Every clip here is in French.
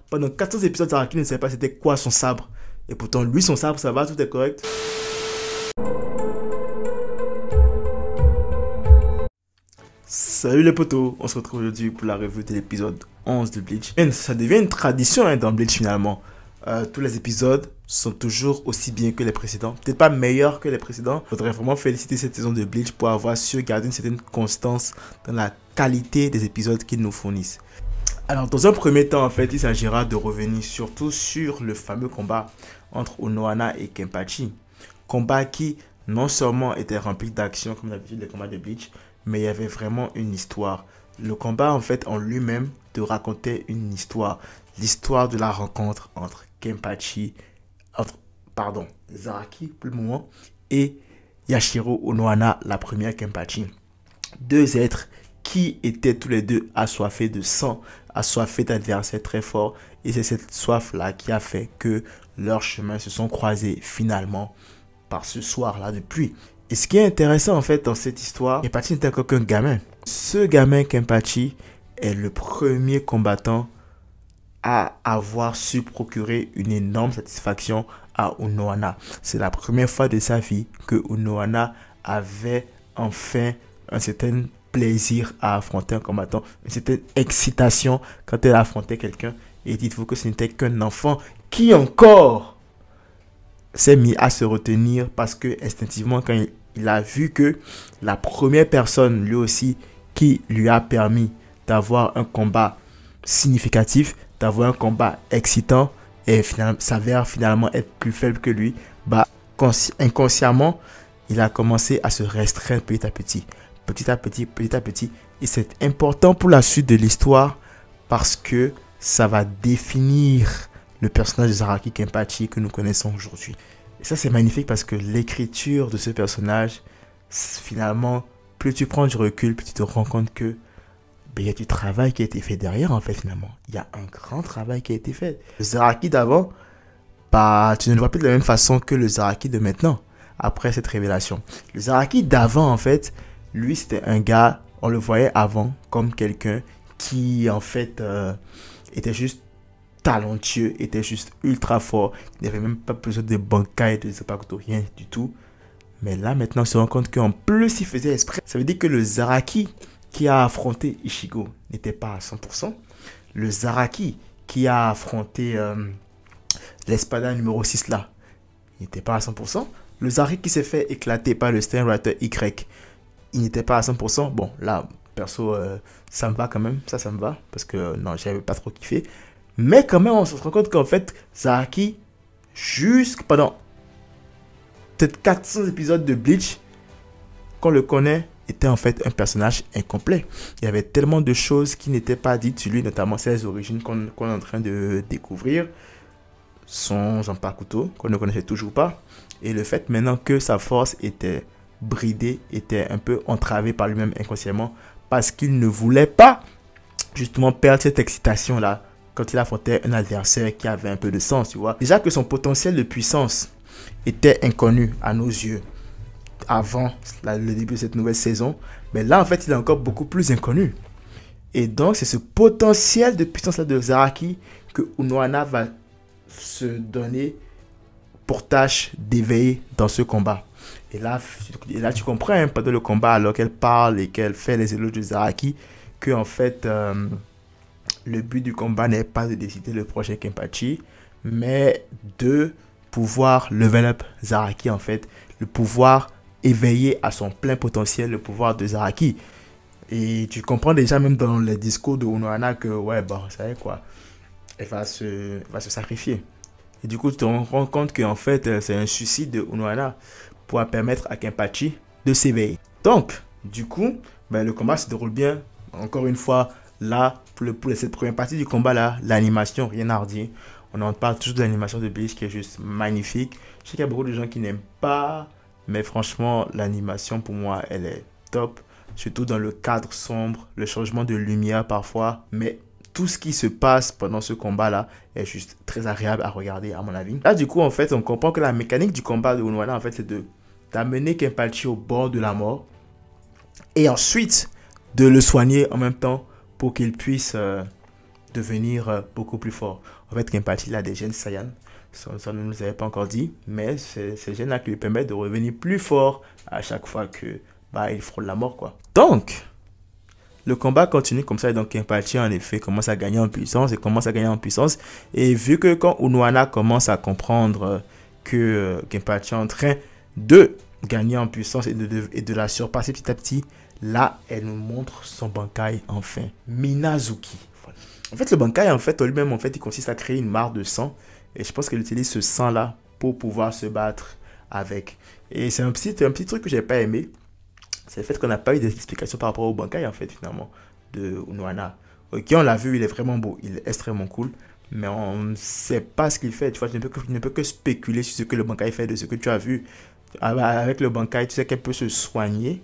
Pendant 400 épisodes, Zaraki ne savait pas c'était quoi son sabre. Et pourtant, lui, son sabre, ça va, tout est correct. Salut les potos, on se retrouve aujourd'hui pour la revue de l'épisode 11 de Bleach. Et ça devient une tradition dans Bleach finalement. Tous les épisodes sont toujours aussi bien que les précédents. Peut-être pas meilleurs que les précédents. Il faudrait vraiment féliciter cette saison de Bleach pour avoir su garder une certaine constance dans la qualité des épisodes qu'ils nous fournissent. Alors dans un premier temps en fait, il s'agira de revenir surtout sur le fameux combat entre Unohana et Kenpachi. Combat qui non seulement était rempli d'action comme d'habitude les combats de Bleach, mais il y avait vraiment une histoire. Le combat en fait en lui-même te racontait une histoire. L'histoire de la rencontre entre Zaraki pour le moment, et Yashiro Unohana, la première Kenpachi. Deux êtres qui étaient tous les deux assoiffés de sang, assoiffés d'adversaires très forts. Et c'est cette soif-là qui a fait que leurs chemins se sont croisés finalement par ce soir-là de pluie. Et ce qui est intéressant en fait dans cette histoire, Kenpachi n'était qu'un gamin. Ce gamin Kenpachi est le premier combattant à avoir su procurer une énorme satisfaction à Unohana. C'est la première fois de sa vie que Unohana avait enfin un certain plaisir à affronter un combattant, une certaine excitation quand elle affrontait quelqu'un. Et dites-vous que ce n'était qu'un enfant qui encore s'est mis à se retenir parce que instinctivement quand il a vu que la première personne lui aussi qui lui a permis d'avoir un combat significatif, d'avoir un combat excitant et s'avère finalement être plus faible que lui, bah inconsciemment il a commencé à se restreindre petit à petit. Petit à petit, et c'est important pour la suite de l'histoire parce que ça va définir le personnage de Zaraki Kenpachi que nous connaissons aujourd'hui. Et ça c'est magnifique parce que l'écriture de ce personnage, finalement, plus tu prends du recul, plus tu te rends compte que il y a du travail qui a été fait derrière en fait finalement. Il y a un grand travail qui a été fait. Le Zaraki d'avant, bah tu ne le vois plus de la même façon que le Zaraki de maintenant, après cette révélation. Le Zaraki d'avant en fait, lui, c'était un gars, on le voyait avant comme quelqu'un qui, en fait, était juste talentueux, était juste ultra fort. Il n'avait même pas besoin de Bankai, de Zapakuto, rien du tout. Mais là, maintenant, on se rend compte qu'en plus, il faisait exprès. Ça veut dire que le Zaraki qui a affronté Ichigo n'était pas à 100%. Le Zaraki qui a affronté l'Espada numéro 6 là, il n'était pas à 100%. Le Zaraki qui s'est fait éclater par le Steinrider Y, il n'était pas à 100%. Bon, là, perso, ça me va quand même. Ça me va. Parce que, non, j'avais pas trop kiffé. Mais quand même, on se rend compte qu'en fait, Zaraki, jusque pendant peut-être 400 épisodes de Bleach, qu'on le connaît, était en fait un personnage incomplet. Il y avait tellement de choses qui n'étaient pas dites sur lui, notamment ses origines qu'on est en train de découvrir. Son Zanpakuto, qu'on ne connaissait toujours pas. Et le fait maintenant que sa force était bridé, était un peu entravé par lui-même inconsciemment parce qu'il ne voulait pas justement perdre cette excitation là quand il affrontait un adversaire qui avait un peu de sens, tu vois. Déjà que son potentiel de puissance était inconnu à nos yeux avant le début de cette nouvelle saison, mais là en fait il est encore beaucoup plus inconnu. Et donc c'est ce potentiel de puissance là de Zaraki que Unohana va se donner pour tâche d'éveiller dans ce combat. Et là tu comprends hein, pendant le combat, alors qu'elle parle et qu'elle fait les éloges de Zaraki, que en fait, le but du combat n'est pas de décider le prochain Kenpachi, mais de pouvoir level up Zaraki en fait, le pouvoir éveiller à son plein potentiel le pouvoir de Zaraki. Et tu comprends déjà même dans les discours de Unohana que ouais, bon, vous savez quoi, elle va se sacrifier. Et du coup, tu te rends compte qu'en fait, c'est un suicide de Unohana pour permettre à Kenpachi de s'éveiller. Donc, du coup, le combat se déroule bien. Encore une fois, là, pour cette première partie du combat, là, l'animation, rien à redire. On en parle toujours de l'animation de Bleach qui est juste magnifique. Je sais qu'il y a beaucoup de gens qui n'aiment pas, mais franchement, l'animation, pour moi, elle est top. Surtout dans le cadre sombre, le changement de lumière parfois, mais tout ce qui se passe pendant ce combat-là est juste très agréable à regarder, à mon avis. Là, du coup, en fait, on comprend que la mécanique du combat de Unohana, en fait, c'est d'amener Kenpachi au bord de la mort et ensuite de le soigner en même temps pour qu'il puisse devenir beaucoup plus fort. En fait, Kenpachi, il a des gènes Saiyan. Ça ne nous avait pas encore dit, mais c'est ces gènes-là qui lui permettent de revenir plus fort à chaque fois que il frôle la mort, quoi. Donc, le combat continue comme ça, et donc Kenpachi, en effet, commence à gagner en puissance, et vu que quand Unohana commence à comprendre que Kenpachi est en train de gagner en puissance et de la surpasser petit à petit, là, elle nous montre son Bankai, enfin, Minazuki. Voilà. En fait, le Bankai, en fait, lui-même, en fait, il consiste à créer une mare de sang, et je pense qu'elle utilise ce sang-là pour pouvoir se battre avec. Et c'est un petit truc que j'ai pas aimé, c'est le fait qu'on n'a pas eu d'explication par rapport au Bankai, en fait, finalement, de Unohana. Ok, on l'a vu, il est vraiment beau, il est extrêmement cool, mais on ne sait pas ce qu'il fait. Tu vois, tu ne peux que spéculer sur ce que le Bankai fait, de ce que tu as vu. Avec le Bankai, tu sais qu'elle peut se soigner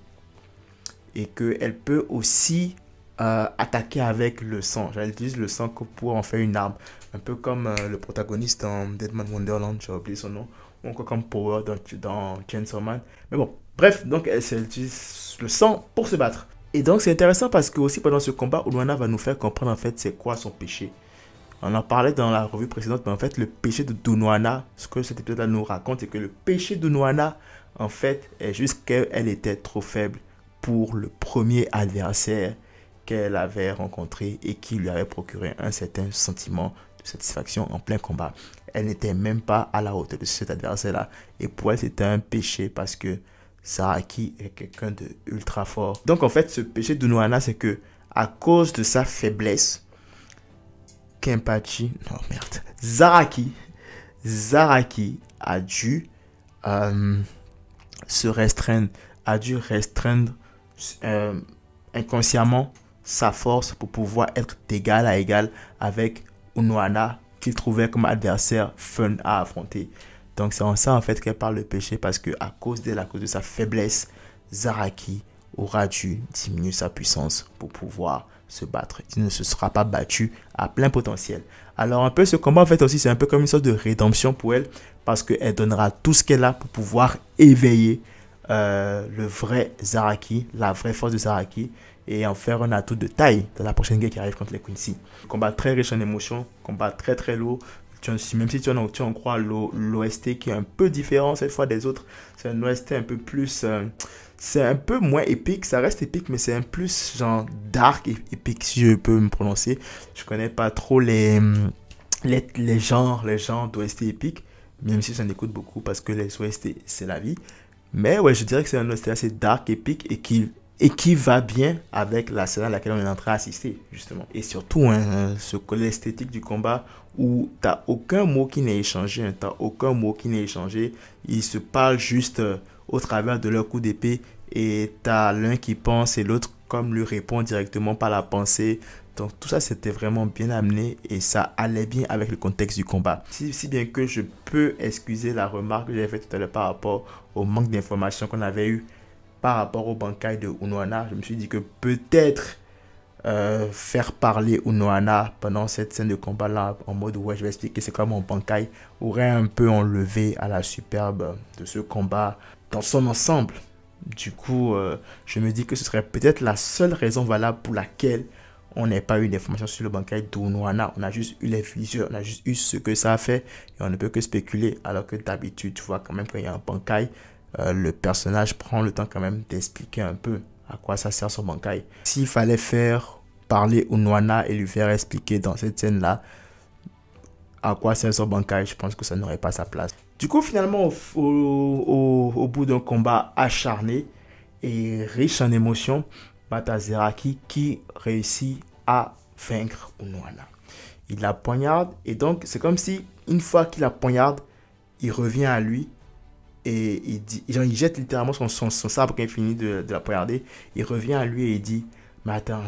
et qu'elle peut aussi attaquer avec le sang. Elle utilise le sang pour en faire une arme. Un peu comme le protagoniste dans Deadman Wonderland, j'ai oublié son nom, ou encore comme Power dans Chainsaw Man. Mais bon, bref, donc elle utilise le sang pour se battre. Et donc c'est intéressant parce que aussi pendant ce combat, Unohana va nous faire comprendre en fait c'est quoi son péché. On en parlait dans la revue précédente, mais en fait le péché de Unohana, ce que cet épisode-là nous raconte, c'est que le péché d'Unohana, en fait, est juste qu'elle était trop faible pour le premier adversaire qu'elle avait rencontré et qui lui avait procuré un certain sentiment de satisfaction en plein combat. Elle n'était même pas à la hauteur de cet adversaire-là. Et pour elle, c'était un péché parce que Zaraki est quelqu'un de ultra fort. Donc en fait, ce péché d'Unohana, c'est que à cause de sa faiblesse, Zaraki a dû se restreindre, inconsciemment sa force pour pouvoir être d'égal à égal avec Unohana qu'il trouvait comme adversaire fun à affronter. Donc c'est en ça en fait qu'elle parle de péché, parce que à cause de sa faiblesse, Zaraki aura dû diminuer sa puissance pour pouvoir se battre. Il ne se sera pas battu à plein potentiel. Alors un peu ce combat en fait aussi, c'est un peu comme une sorte de rédemption pour elle, parce qu'elle donnera tout ce qu'elle a pour pouvoir éveiller le vrai Zaraki, la vraie force de Zaraki, et en faire un atout de taille dans la prochaine guerre qui arrive contre les Quincy. Combat très riche en émotions, combat très très lourd. Même si tu en crois l'OST qui est un peu différent cette fois des autres, c'est un OST un peu plus... c'est un peu moins épique, ça reste épique, mais c'est un plus genre dark épique, si je peux me prononcer. Je connais pas trop les genres d'OST épiques, même si j'en écoute beaucoup parce que les OST, c'est la vie. Mais ouais, je dirais que c'est un OST assez dark, épique et qui va bien avec la scène à laquelle on est en train d'assister, justement. Et surtout, l'esthétique du combat où tu n'as aucun mot qui n'est échangé. Ils se parlent juste au travers de leur coup d'épée et tu as l'un qui pense et l'autre comme lui répond directement par la pensée. Donc tout ça, c'était vraiment bien amené et ça allait bien avec le contexte du combat. Si bien que je peux excuser la remarque que j'avais faite tout à l'heure par rapport au manque d'informations qu'on avait eu par rapport au Bankai de Unohana. Je me suis dit que peut-être faire parler Unohana pendant cette scène de combat là en mode ouais, je vais expliquer c'est quoi mon Bankai, aurait un peu enlevé à la superbe de ce combat dans son ensemble. Du coup, je me dis que ce serait peut-être la seule raison valable pour laquelle on n'a pas eu d'informations sur le Bankai d'Unohana. On a juste eu les visuels, on a juste eu ce que ça a fait et on ne peut que spéculer, alors que d'habitude, tu vois quand même quand il y a un Bankai, le personnage prend le temps quand même d'expliquer un peu à quoi ça sert son Bankai. S'il fallait faire parler Unohana et lui faire expliquer dans cette scène-là à quoi sert son Bankai, je pense que ça n'aurait pas sa place. Du coup, finalement, au bout d'un combat acharné et riche en émotions, t'as Zaraki qui réussit à vaincre Unohana. Il la poignarde et donc c'est comme si une fois qu'il la poignarde, il revient à lui et il jette littéralement son sabre quand il finit de la poignarder. Il revient à lui et il dit « Mais attends,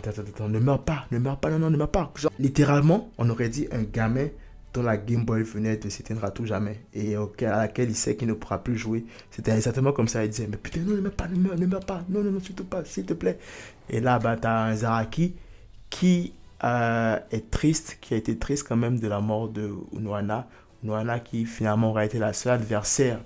ne meurs pas, non, ne meurs pas. » Genre, littéralement, on aurait dit un gamin dont la Game Boy venait de s'éteindre à tout jamais et à laquelle il sait qu'il ne pourra plus jouer. C'était exactement comme ça. Il disait « Mais putain, non, ne meurs pas, non, surtout pas, s'il te plaît. » Et là, t'as un Zaraki qui est triste, qui a été triste quand même de la mort de Unohana. Unohana qui finalement aura été la seule adversaire.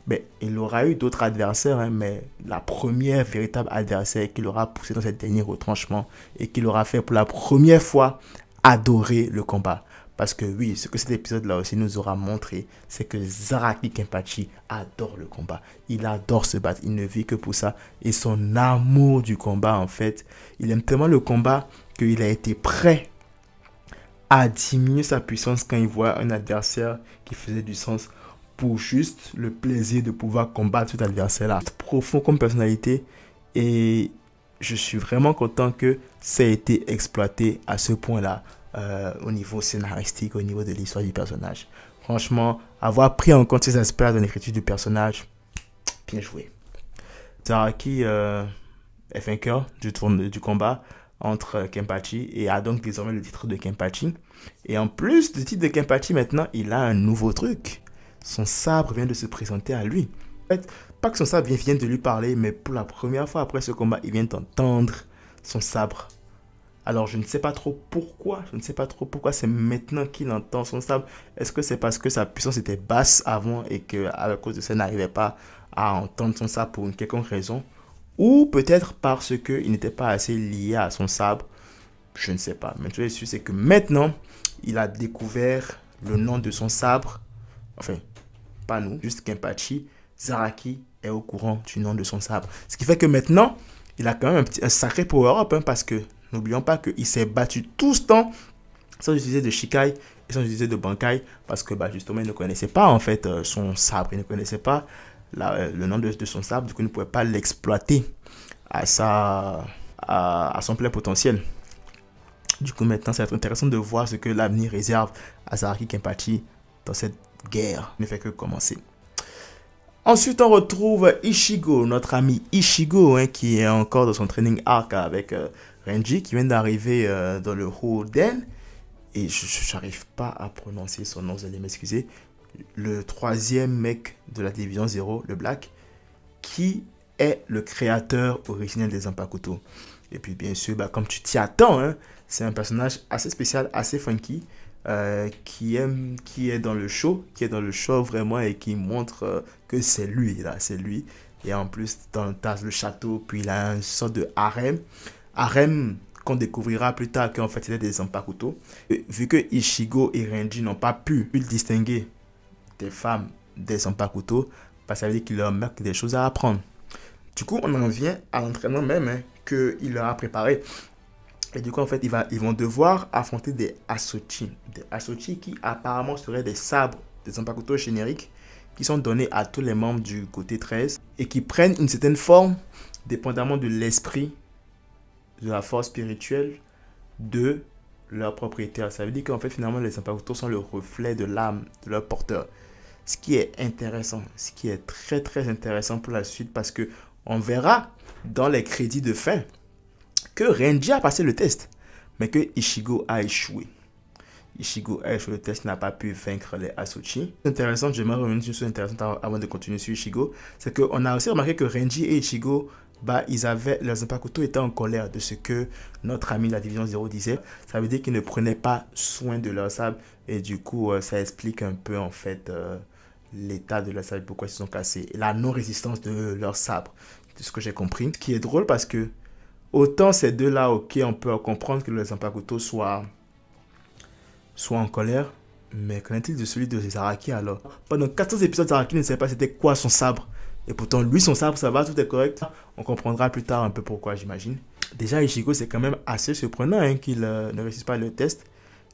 Mais il aura eu d'autres adversaires, mais la première véritable adversaire qu'il aura poussé dans cette dernier retranchement et qu'il aura fait pour la première fois adoré le combat. Parce que oui, ce que cet épisode-là aussi nous aura montré, c'est que Zaraki Kenpachi adore le combat. Il adore se battre, il ne vit que pour ça. Et son amour du combat, en fait, il aime tellement le combat qu'il a été prêt à diminuer sa puissance quand il voit un adversaire qui faisait du sens pour juste le plaisir de pouvoir combattre cet adversaire-là. Profond comme personnalité et je suis vraiment content que ça ait été exploité à ce point-là. Au niveau scénaristique, au niveau de l'histoire du personnage. Franchement, avoir pris en compte ces aspects dans l'écriture du personnage, bien joué. Zaraki est vainqueur du combat entre Kenpachi et a donc désormais le titre de Kenpachi. Et en plus du titre de Kenpachi, maintenant, il a un nouveau truc. Son sabre vient de se présenter à lui. En fait, pas que son sabre vienne de lui parler, mais pour la première fois après ce combat, il vient d'entendre son sabre. Alors, je ne sais pas trop pourquoi. Je ne sais pas trop pourquoi c'est maintenant qu'il entend son sabre. Est-ce que c'est parce que sa puissance était basse avant et qu'à cause de ça, il n'arrivait pas à entendre son sabre pour une quelconque raison? Ou peut-être parce qu'il n'était pas assez lié à son sabre? Je ne sais pas. Mais tout est sûr, c'est que maintenant, il a découvert le nom de son sabre. Enfin, pas nous, juste Kenpachi. Zaraki est au courant du nom de son sabre. Ce qui fait que maintenant, il a quand même un sacré power-up parce que n'oublions pas qu'il s'est battu tout ce temps sans utiliser de Shikai et sans utiliser de Bankai parce que justement il ne connaissait pas en fait son sabre, il ne connaissait pas le nom de son sabre, du coup il ne pouvait pas l'exploiter à son plein potentiel. Du coup maintenant ça va être intéressant de voir ce que l'avenir réserve à Zaraki Kenpachi dans cette guerre. Il ne fait que commencer. Ensuite, on retrouve Ichigo, notre ami Ichigo, qui est encore dans son training arc avec Renji, qui vient d'arriver dans le Hoden. Et je n'arrive pas à prononcer son nom, vous allez m'excuser. Le troisième mec de la division 0, le Black, qui est le créateur originel des Zanpakuto. Et puis, bien sûr, comme tu t'y attends, c'est un personnage assez spécial, assez funky. Qui est dans le show, vraiment et qui montre que c'est lui là, c'est lui. Et en plus dans le château, puis il a une sorte de harem qu'on découvrira plus tard qu'en fait c'était des Zanpakuto. Vu que Ichigo et Renji n'ont pas pu distinguer des femmes des Zanpakuto, ça veut dire qu'il leur manque des choses à apprendre. Du coup on en vient à l'entraînement même qu'il leur a préparé. Et du coup, en fait, ils vont devoir affronter des Asochi. Des Asochi qui apparemment seraient des sabres, des Zanpakuto génériques, qui sont donnés à tous les membres du côté 13 et qui prennent une certaine forme, dépendamment de l'esprit, de la force spirituelle de leur propriétaire. Ça veut dire qu'en fait, finalement, les Zanpakuto sont le reflet de l'âme de leur porteur. Ce qui est intéressant, ce qui est très très intéressant pour la suite parce que on verra dans les crédits de fin que Renji a passé le test, mais que Ichigo a échoué. Ichigo a échoué le test, n'a pas pu vaincre les Asochi. C'est intéressant, j'aimerais revenir sur ce intéressant avant de continuer sur Ichigo. C'est qu'on a aussi remarqué que Renji et Ichigo, leurs Zanpakuto étaient en colère de ce que notre ami de la division 0 disait. Ça veut dire qu'ils ne prenaient pas soin de leur sabre. Et du coup, ça explique un peu en fait l'état de leur sabre, pourquoi ils se sont cassés. Et la non-résistance de leur sabre, c'est ce que j'ai compris. Ce qui est drôle parce que autant ces deux-là, ok, on peut comprendre que les Zanpakuto soient en colère, mais qu'en est-il de celui de Zaraki alors? Pendant 14 épisodes, Zaraki ne savait pas c'était quoi son sabre. Et pourtant, lui, son sabre, ça va, tout est correct. On comprendra plus tard un peu pourquoi, j'imagine. Déjà, Ichigo, c'est quand même assez surprenant qu'il ne réussisse pas le test.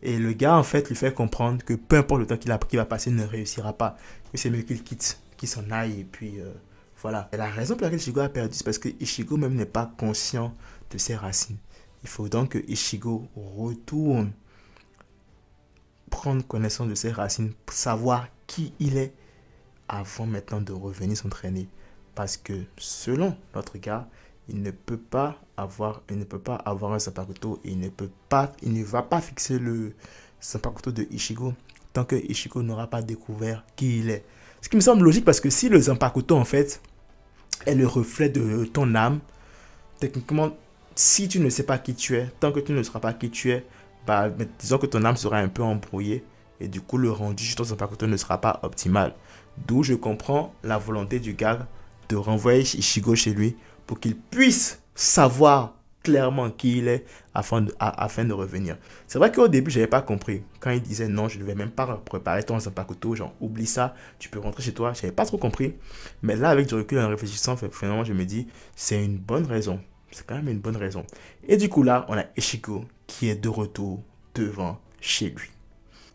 Et le gars, en fait, lui fait comprendre que peu importe le temps qu'il va passer, il ne réussira pas. Que c'est mieux qu'il quitte, qu'il s'en aille, et puis... voilà. Et la raison pour laquelle Ichigo a perdu, c'est parce que Ichigo même n'est pas conscient de ses racines. Il faut donc que Ichigo retourne prendre connaissance de ses racines, pour savoir qui il est, avant maintenant de revenir s'entraîner. Parce que selon notre gars, il ne peut pas avoir un Zanpakuto, il ne va pas fixer le Zanpakuto de Ichigo tant que Ichigo n'aura pas découvert qui il est. Ce qui me semble logique parce que si le Zanpakuto en fait est le reflet de ton âme, techniquement, si tu ne sais pas qui tu es, tant que tu ne sauras pas qui tu es, disons que ton âme sera un peu embrouillée et du coup le rendu sur ton Zanpakuto ne sera pas optimal. D'où je comprends la volonté du gars de renvoyer Ichigo chez lui pour qu'il puisse savoir clairement qui il est afin de revenir. C'est vrai qu'au début, je n'avais pas compris. Quand il disait non, je ne devais même pas préparer ton Zanpakuto, genre oublie ça, tu peux rentrer chez toi. Je n'avais pas trop compris. Mais là, avec du recul, en réfléchissant, finalement, je me dis, c'est une bonne raison. C'est quand même une bonne raison. Et du coup, là, on a Ichigo qui est de retour devant chez lui.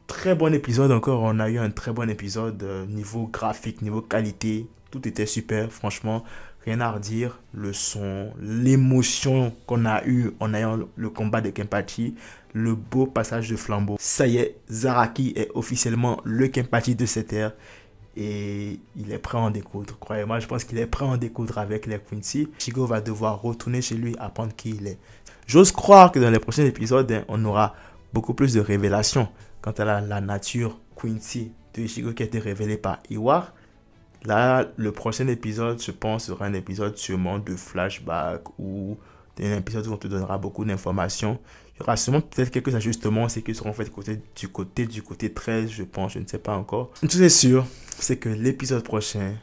Très bon épisode encore. On a eu un très bon épisode niveau graphique, niveau qualité. Tout était super, franchement. Rien à redire. Le son, l'émotion qu'on a eue en ayant le combat de Kenpachi, le beau passage de flambeau. Ça y est, Zaraki est officiellement le Kenpachi de cette ère. Et il est prêt à en découdre. Croyez-moi, je pense qu'il est prêt à en découdre avec les Quincy. Ichigo va devoir retourner chez lui, apprendre qui il est. J'ose croire que dans les prochains épisodes, on aura beaucoup plus de révélations quant à la nature Quincy de Ichigo qui a été révélée par Iwar. Là, le prochain épisode, je pense, sera un épisode sûrement de flashback ou un épisode où on te donnera beaucoup d'informations. Il y aura sûrement peut-être quelques ajustements, c'est qui seront faits du côté 13, je pense, je ne sais pas encore. Tout est sûr, c'est que l'épisode prochain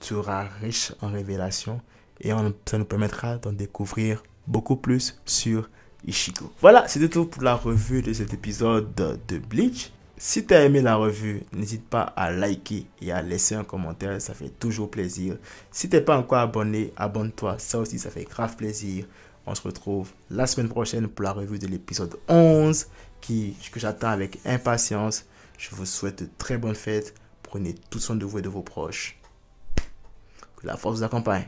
sera riche en révélations et ça nous permettra d'en découvrir beaucoup plus sur Ichigo. Voilà, c'était tout pour la revue de cet épisode de Bleach. Si tu as aimé la revue, n'hésite pas à liker et à laisser un commentaire, ça fait toujours plaisir. Si tu n'es pas encore abonné, abonne-toi, ça aussi ça fait grave plaisir. On se retrouve la semaine prochaine pour la revue de l'épisode 11 que j'attends avec impatience. Je vous souhaite de très bonnes fêtes. Prenez tout soin de vous et de vos proches. Que la force vous accompagne.